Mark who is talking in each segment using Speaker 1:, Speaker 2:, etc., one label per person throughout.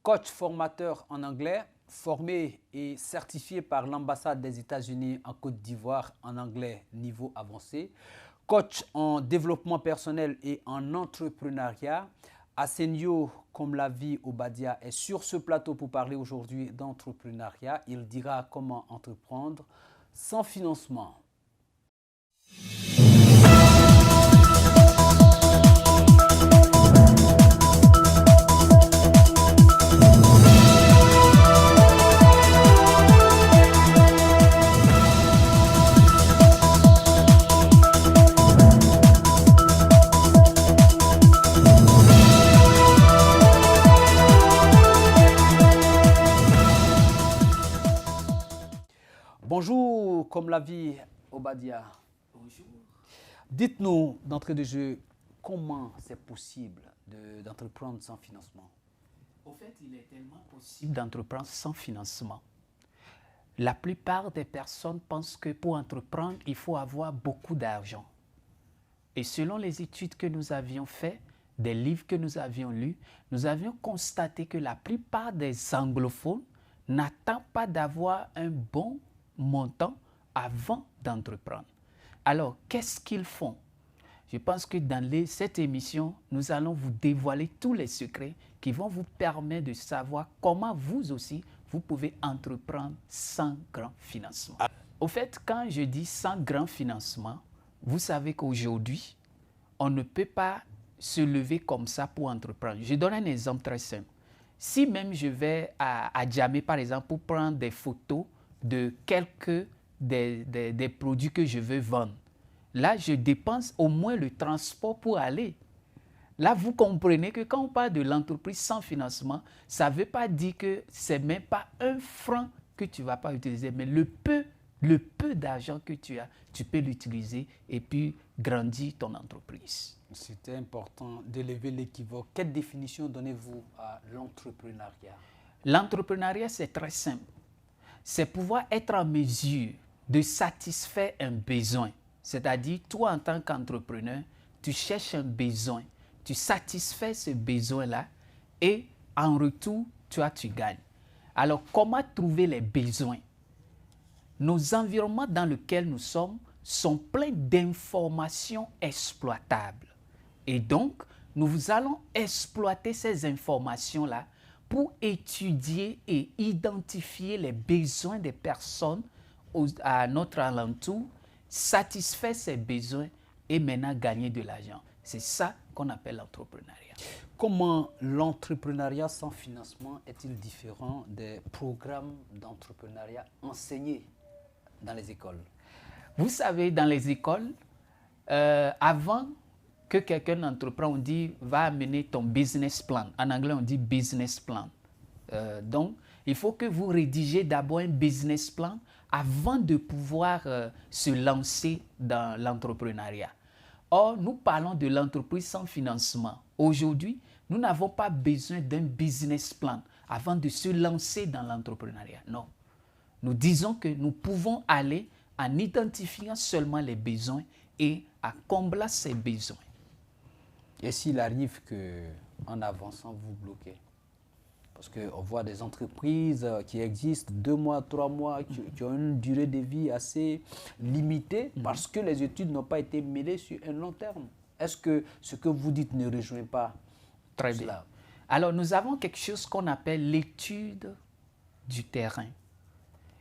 Speaker 1: coach formateur en anglais, formé et certifié par l'ambassade des États-Unis en Côte d'Ivoire en anglais niveau avancé, coach en développement personnel et en entrepreneuriat. Asenio Komlavi Obadia est sur ce plateau pour parler aujourd'hui d'entrepreneuriat. Il dira comment entreprendre sans financement. Bonjour, Komlavi Obadia.
Speaker 2: Bonjour.
Speaker 1: Dites-nous d'entrée de jeu, comment c'est possible d'entreprendre sans financement?
Speaker 2: Au fait, il est tellement possible d'entreprendre sans financement. La plupart des personnes pensent que pour entreprendre, il faut avoir beaucoup d'argent. Et selon les études que nous avions faites, des livres que nous avions lus, nous avions constaté que la plupart des anglophones n'attendent pas d'avoir un bon montant avant d'entreprendre. Alors, qu'est-ce qu'ils font? Je pense que dans cette émission, nous allons vous dévoiler tous les secrets qui vont vous permettre de savoir comment vous aussi, vous pouvez entreprendre sans grand financement. Au fait, quand je dis sans grand financement, vous savez qu'aujourd'hui, on ne peut pas se lever comme ça pour entreprendre. Je donne un exemple très simple. Si même je vais à Djamé, par exemple, pour prendre des photos de quelques des produits que je veux vendre, là, je dépense au moins le transport pour aller. Là, vous comprenez que quand on parle de l'entreprise sans financement, ça ne veut pas dire que ce n'est même pas un franc que tu ne vas pas utiliser, mais le peu d'argent que tu as, tu peux l'utiliser et puis grandir ton entreprise.
Speaker 1: C'était important d'élever l'équivoque. Quelle définition donnez-vous à l'entrepreneuriat?
Speaker 2: L'entrepreneuriat, c'est très simple. C'est pouvoir être en mesure de satisfaire un besoin. C'est-à-dire, toi, en tant qu'entrepreneur, tu cherches un besoin, tu satisfais ce besoin-là et en retour, tu gagnes. Alors, comment trouver les besoins? Nos environnements dans lesquels nous sommes sont pleins d'informations exploitables. Et donc, nous allons exploiter ces informations-là pour étudier et identifier les besoins des personnes à notre alentour, satisfaire ces besoins et maintenant gagner de l'argent. C'est ça qu'on appelle l'entrepreneuriat.
Speaker 1: Comment l'entrepreneuriat sans financement est-il différent des programmes d'entrepreneuriat enseignés dans les écoles?
Speaker 2: Vous savez, dans les écoles, avant que quelqu'un entreprend, on dit « va amener ton business plan ». En anglais, on dit « business plan ». Donc, il faut que vous rédigez d'abord un business plan avant de pouvoir se lancer dans l'entrepreneuriat. Or, nous parlons de l'entreprise sans financement. Aujourd'hui, nous n'avons pas besoin d'un business plan avant de se lancer dans l'entrepreneuriat. Non. Nous disons que nous pouvons aller en identifiant seulement les besoins et à combler ces besoins.
Speaker 1: Et s'il arrive qu'en avançant, vous bloquez? Parce qu'on voit des entreprises qui existent 2 mois, 3 mois, qui ont une durée de vie assez limitée parce que les études n'ont pas été mêlées sur un long terme. Est-ce que ce que vous dites ne rejoint pas
Speaker 2: Très bien. Cela? Alors, nous avons quelque chose qu'on appelle l'étude du terrain.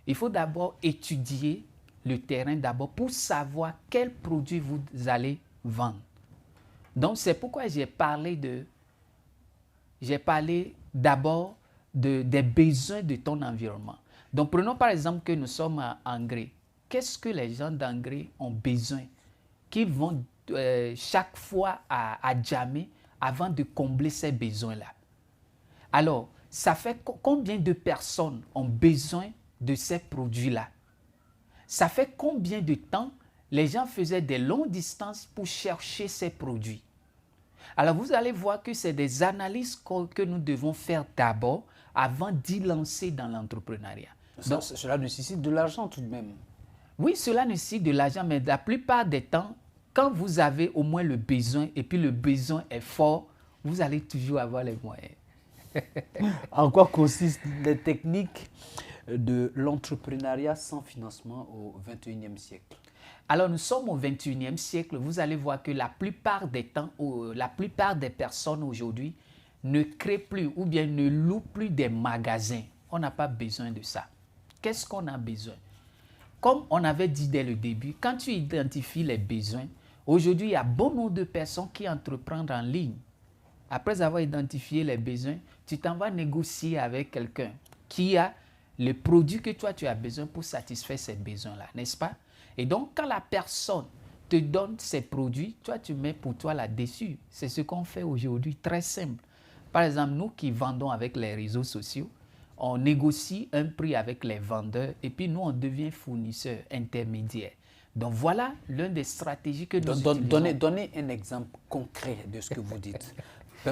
Speaker 2: Il faut d'abord étudier le terrain d'abord pour savoir quel produit vous allez vendre. Donc, c'est pourquoi j'ai parlé d'abord des besoins de ton environnement. Donc, prenons par exemple que nous sommes à Angré. Qu'est-ce que les gens d'Angré ont besoin? Qu'ils vont chaque fois à Djamé avant de combler ces besoins-là. Alors, ça fait combien de personnes ont besoin de ces produits-là? Ça fait combien de temps les gens faisaient des longues distances pour chercher ces produits? Alors, vous allez voir que c'est des analyses que nous devons faire d'abord avant d'y lancer dans l'entrepreneuriat.
Speaker 1: Donc, cela nécessite de l'argent tout de même.
Speaker 2: Oui, cela nécessite de l'argent, mais la plupart des temps, quand vous avez au moins le besoin et puis le besoin est fort, vous allez toujours avoir les moyens.
Speaker 1: En quoi consistent les techniques de l'entrepreneuriat sans financement au XXIe siècle?
Speaker 2: Alors, nous sommes au XXIe siècle. Vous allez voir que la plupart des temps, la plupart des personnes aujourd'hui ne créent plus ou bien ne louent plus des magasins. On n'a pas besoin de ça. Qu'est-ce qu'on a besoin? Comme on avait dit dès le début, quand tu identifies les besoins, aujourd'hui, il y a bon nombre de personnes qui entreprennent en ligne. Après avoir identifié les besoins, tu t'en vas négocier avec quelqu'un qui a le produit que toi, tu as besoin pour satisfaire ces besoins-là, n'est-ce pas? Et donc, quand la personne te donne ses produits, toi, tu mets pour toi là-dessus. C'est ce qu'on fait aujourd'hui, très simple. Par exemple, nous qui vendons avec les réseaux sociaux, on négocie un prix avec les vendeurs et puis nous, on devient fournisseur intermédiaire. Donc, voilà l'une des stratégies que nous utilisons.
Speaker 1: Donnez un exemple concret de ce que vous dites.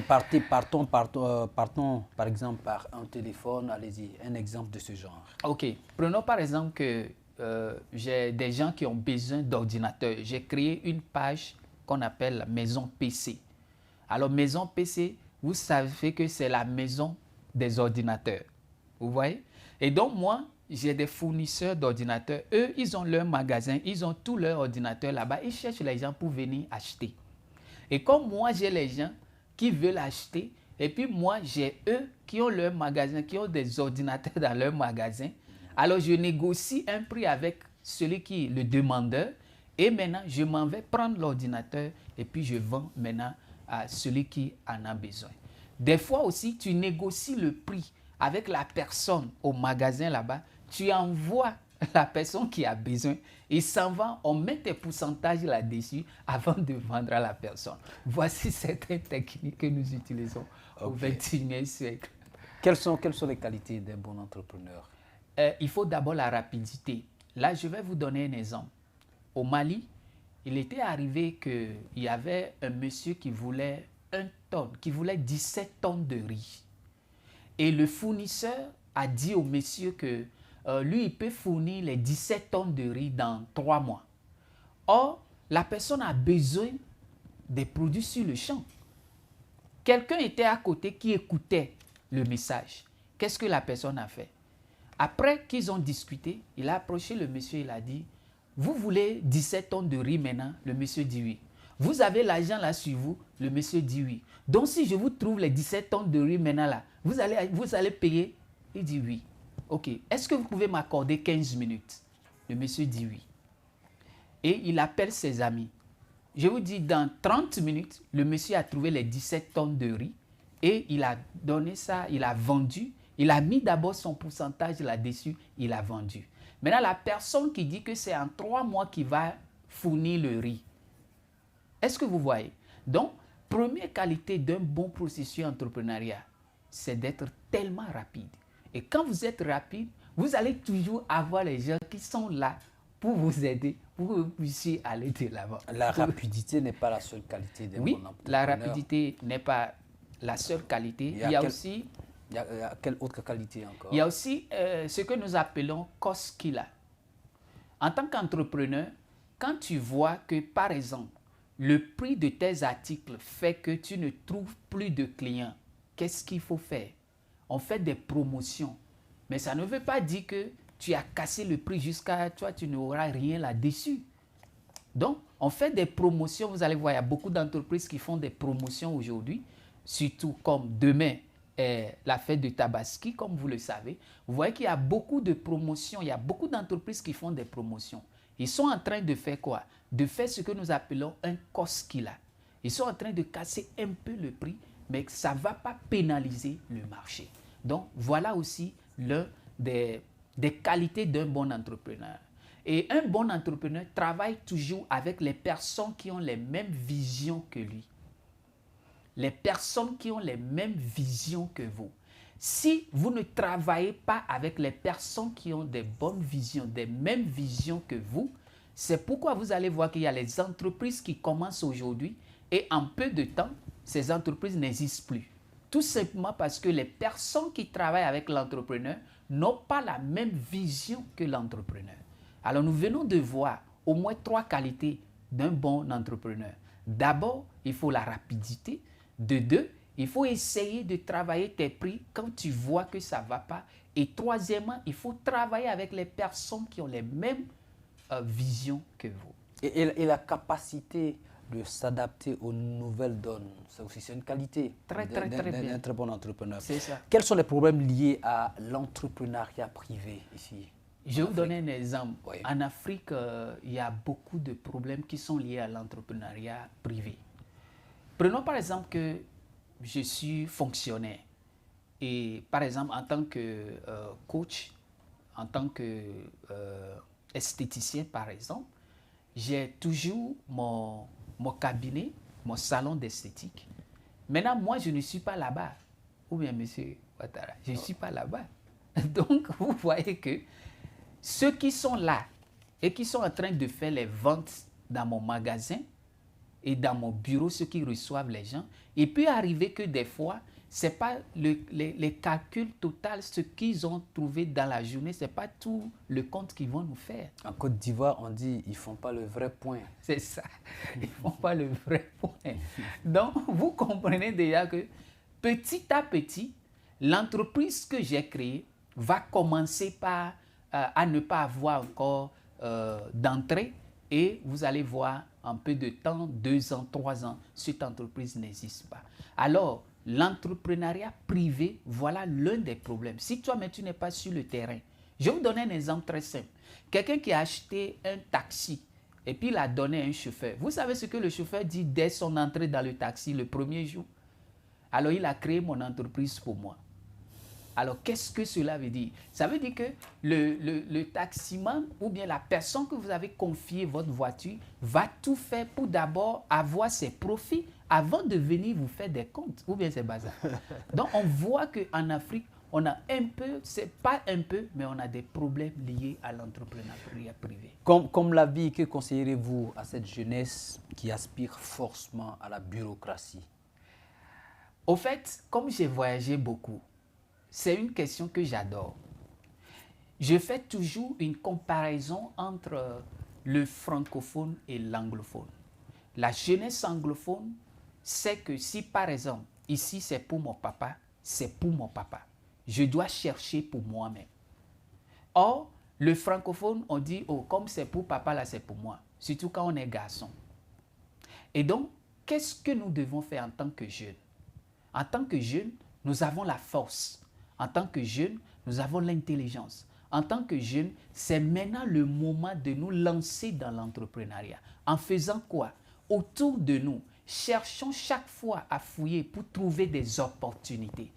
Speaker 1: Partons, par exemple, par un téléphone. Allez-y, un exemple de ce genre.
Speaker 2: OK. Prenons par exemple que j'ai des gens qui ont besoin d'ordinateurs. J'ai créé une page qu'on appelle Maison PC. Alors, Maison PC, vous savez que c'est la maison des ordinateurs. Vous voyez? Et donc, moi, j'ai des fournisseurs d'ordinateurs. Eux, ils ont leur magasin, ils ont tous leurs ordinateurs là-bas. Ils cherchent les gens pour venir acheter. Et comme moi, j'ai les gens qui veulent acheter, et puis moi, j'ai eux qui ont leur magasin, qui ont des ordinateurs dans leur magasin, alors je négocie un prix avec celui qui est le demandeur, et maintenant, je m'en vais prendre l'ordinateur, et puis je vends maintenant à celui qui en a besoin. Des fois aussi, tu négocies le prix avec la personne au magasin là-bas, tu envoies la personne qui a besoin, il s'en va, on met tes pourcentages là-dessus avant de vendre à la personne. Voici certaines techniques que nous utilisons au XXIe siècle.
Speaker 1: Quelles sont les qualités d'un bon entrepreneur?
Speaker 2: Il faut d'abord la rapidité. Là, je vais vous donner un exemple. Au Mali, il était arrivé qu'il y avait un monsieur qui voulait 17 tonnes de riz. Et le fournisseur a dit au monsieur que lui, il peut fournir les 17 tonnes de riz dans 3 mois. Or, la personne a besoin des produits sur le champ. Quelqu'un était à côté qui écoutait le message. Qu'est-ce que la personne a fait? Après qu'ils ont discuté, il a approché le monsieur, il a dit, vous voulez 17 tonnes de riz maintenant? Le monsieur dit oui. Vous avez l'argent là sur vous? Le monsieur dit oui. Donc si je vous trouve les 17 tonnes de riz maintenant là, vous allez payer? Il dit oui. Ok, est-ce que vous pouvez m'accorder 15 minutes? Le monsieur dit oui. Et il appelle ses amis. Je vous dis, dans 30 minutes, le monsieur a trouvé les 17 tonnes de riz et il a donné ça, il a vendu. Il a mis d'abord son pourcentage là-dessus, il a vendu. Maintenant, la personne qui dit que c'est en 3 mois qu'il va fournir le riz. Est-ce que vous voyez? Donc, première qualité d'un bon processus entrepreneurial, c'est d'être tellement rapide. Et quand vous êtes rapide, vous allez toujours avoir les gens qui sont là pour vous aider, pour que vous puissiez aller de l'avant.
Speaker 1: La rapidité n'est pas la seule qualité d'un bon entrepreneur.
Speaker 2: Oui, la rapidité n'est pas la seule qualité. Il y a aussi...
Speaker 1: Il y a quelle autre qualité encore?
Speaker 2: Il y a aussi ce que nous appelons cost killer. En tant qu'entrepreneur, quand tu vois que, par exemple, le prix de tes articles fait que tu ne trouves plus de clients, qu'est-ce qu'il faut faire? On fait des promotions. Mais ça ne veut pas dire que tu as cassé le prix jusqu'à toi, tu n'auras rien là-dessus. Donc, on fait des promotions. Vous allez voir, il y a beaucoup d'entreprises qui font des promotions aujourd'hui, surtout comme demain, la fête de Tabaski, comme vous le savez. Vous voyez qu'il y a beaucoup de promotions, il y a beaucoup d'entreprises qui font des promotions. Ils sont en train de faire quoi? De faire ce que nous appelons un cost killer. Ils sont en train de casser un peu le prix, mais ça ne va pas pénaliser le marché. Donc, voilà aussi l'un des qualités d'un bon entrepreneur. Et un bon entrepreneur travaille toujours avec les personnes qui ont les mêmes visions que lui. Les personnes qui ont les mêmes visions que vous. Si vous ne travaillez pas avec les personnes qui ont des bonnes visions, des mêmes visions que vous, c'est pourquoi vous allez voir qu'il y a les entreprises qui commencent aujourd'hui et en peu de temps, ces entreprises n'existent plus. Tout simplement parce que les personnes qui travaillent avec l'entrepreneur n'ont pas la même vision que l'entrepreneur. Alors nous venons de voir au moins 3 qualités d'un bon entrepreneur. D'abord, il faut la rapidité. De 2, Il faut essayer de travailler tes prix quand tu vois que ça ne va pas. Et troisièmement, il faut travailler avec les personnes qui ont les mêmes visions que vous.
Speaker 1: Et la capacité de s'adapter aux nouvelles donnes, ça aussi c'est une qualité
Speaker 2: Très bien.
Speaker 1: d'un très bon entrepreneur.
Speaker 2: C'est ça.
Speaker 1: Quels sont les problèmes liés à l'entrepreneuriat privé ici?
Speaker 2: Je vais vous donner un exemple.
Speaker 1: Oui.
Speaker 2: En Afrique, il y a beaucoup de problèmes qui sont liés à l'entrepreneuriat privé. Prenons par exemple que je suis fonctionnaire et par exemple en tant que coach, en tant que esthéticien par exemple, j'ai toujours mon cabinet, mon salon d'esthétique. Maintenant, moi, je ne suis pas là-bas. Ou bien, monsieur Ouattara, je ne suis pas là-bas. Donc, vous voyez que ceux qui sont là et qui sont en train de faire les ventes dans mon magasin et dans mon bureau, ceux qui reçoivent les gens, il peut arriver que des fois, ce n'est pas les calculs totaux, ce qu'ils ont trouvé dans la journée, ce n'est pas tout le compte qu'ils vont nous faire.
Speaker 1: En Côte d'Ivoire, on dit ils ne font pas le vrai point.
Speaker 2: C'est ça, ils ne font pas le vrai point. Donc, vous comprenez déjà que petit à petit, l'entreprise que j'ai créée va commencer par à ne pas avoir encore d'entrée et vous allez voir un peu de temps, 2 ans, 3 ans, cette entreprise n'existe pas. Alors, l'entrepreneuriat privé, voilà l'un des problèmes. Si toi-même tu n'es pas sur le terrain, je vais vous donner un exemple très simple. Quelqu'un qui a acheté un taxi et puis il a donné à un chauffeur. Vous savez ce que le chauffeur dit dès son entrée dans le taxi le premier jour? Alors, il a créé mon entreprise pour moi. Alors, qu'est-ce que cela veut dire? Ça veut dire que le taximan ou bien la personne que vous avez confié votre voiture va tout faire pour d'abord avoir ses profits avant de venir vous faire des comptes. Ou bien c'est bazar. Donc, on voit qu'en Afrique, on a un peu, c'est pas un peu, mais on a des problèmes liés à l'entrepreneuriat privé.
Speaker 1: Comme la vie, que conseillerez-vous à cette jeunesse qui aspire forcément à la bureaucratie?
Speaker 2: Au fait, comme j'ai voyagé beaucoup, c'est une question que j'adore. Je fais toujours une comparaison entre le francophone et l'anglophone. La jeunesse anglophone sait que si par exemple, ici c'est pour mon papa, c'est pour mon papa. Je dois chercher pour moi-même. Or, le francophone, on dit, oh, comme c'est pour papa, là c'est pour moi. Surtout quand on est garçon. Et donc, qu'est-ce que nous devons faire en tant que jeunes? En tant que jeunes, nous avons la force. En tant que jeunes, nous avons l'intelligence. En tant que jeunes, c'est maintenant le moment de nous lancer dans l'entrepreneuriat. En faisant quoi? Autour de nous, cherchons chaque fois à fouiller pour trouver des opportunités.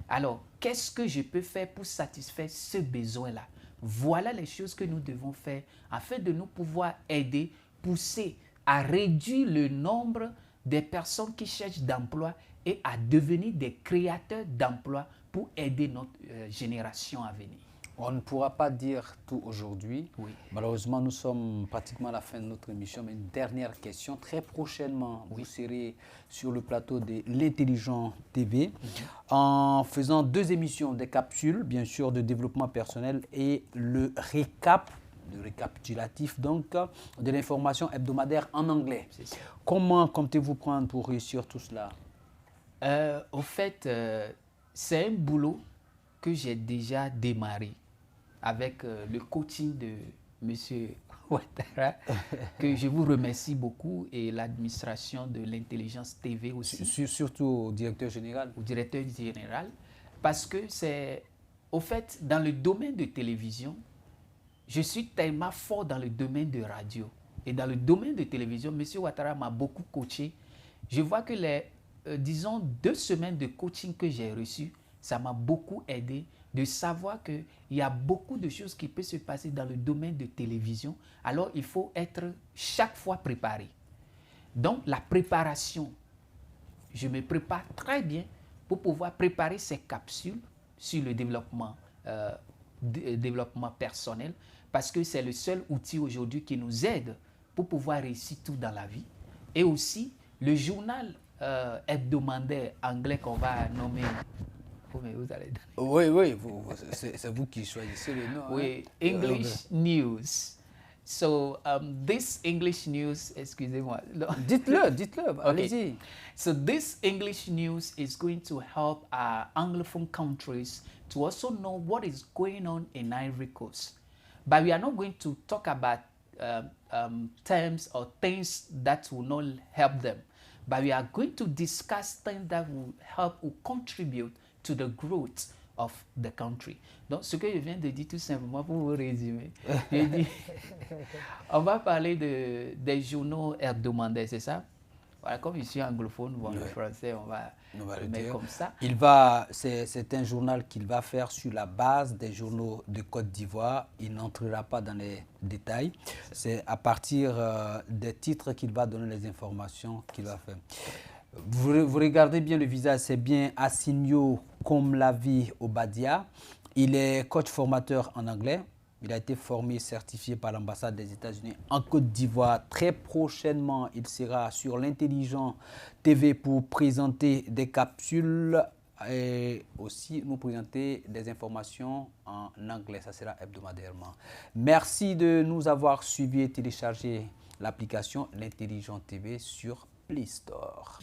Speaker 2: Alors, qu'est-ce que je peux faire pour satisfaire ce besoin-là? Voilà les choses que nous devons faire afin de nous pouvoir aider, pousser à réduire le nombre des personnes qui cherchent d'emploi et à devenir des créateurs d'emplois pour aider notre génération à venir.
Speaker 1: On ne pourra pas dire tout aujourd'hui.
Speaker 2: Oui.
Speaker 1: Malheureusement, nous sommes pratiquement à la fin de notre émission. Mais une dernière question. Très prochainement, vous serez sur le plateau de l'Intelligent TV en faisant 2 émissions, des capsules, bien sûr, de développement personnel et le récapitulatif donc de l'information hebdomadaire en anglais. Comment comptez-vous prendre pour réussir tout cela?
Speaker 2: Au fait, c'est un boulot que j'ai déjà démarré avec le coaching de M. Ouattara, que je vous remercie beaucoup, et l'administration de l'Intelligence TV aussi.
Speaker 1: Surtout au directeur général.
Speaker 2: Au directeur général, parce que c'est, au fait, dans le domaine de télévision, je suis tellement fort dans le domaine de radio. Et dans le domaine de télévision, M. Ouattara m'a beaucoup coaché. Je vois que les, disons, 2 semaines de coaching que j'ai reçues, ça m'a beaucoup aidé de savoir qu'il y a beaucoup de choses qui peuvent se passer dans le domaine de télévision. Alors, il faut être chaque fois préparé. Donc, la préparation, je me prépare très bien pour pouvoir préparer ces capsules sur le développement personnel, parce que c'est le seul outil aujourd'hui qui nous aide pour pouvoir réussir tout dans la vie. Et aussi, le journal hebdomadaire anglais qu'on va nommer... Vous allez...
Speaker 1: Oui, c'est vous qui choisissez le nom.
Speaker 2: Oui,
Speaker 1: hein?
Speaker 2: English News. So this English news, excusez-moi.
Speaker 1: Dites-le,
Speaker 2: Okay.
Speaker 1: allez-y.
Speaker 2: So this English news is going to help our Anglophone countries to also know what is going on in Ivory Coast. But we are not going to talk about terms or things that will not help them. But we are going to discuss things that will help, will contribute to the growth of the country. Donc, ce que je viens de dire tout simplement pour vous résumer, j'ai dit, on va parler des journaux hebdomadaires, c'est ça? Voilà, comme je suis anglophone, bon, le français, on va le mettre comme ça.
Speaker 1: C'est un journal qu'il va faire sur la base des journaux de Côte d'Ivoire. Il n'entrera pas dans les détails. C'est à partir des titres qu'il va donner les informations qu'il va faire. Vous regardez bien le visage, c'est bien Assinio Komlavi Obadia. Il est coach formateur en anglais. Il a été formé et certifié par l'ambassade des États-Unis en Côte d'Ivoire. Très prochainement, il sera sur l'Intelligent TV pour présenter des capsules et aussi nous présenter des informations en anglais. Ça sera hebdomadairement. Merci de nous avoir suivis et téléchargé l'application l'Intelligent TV sur Play Store.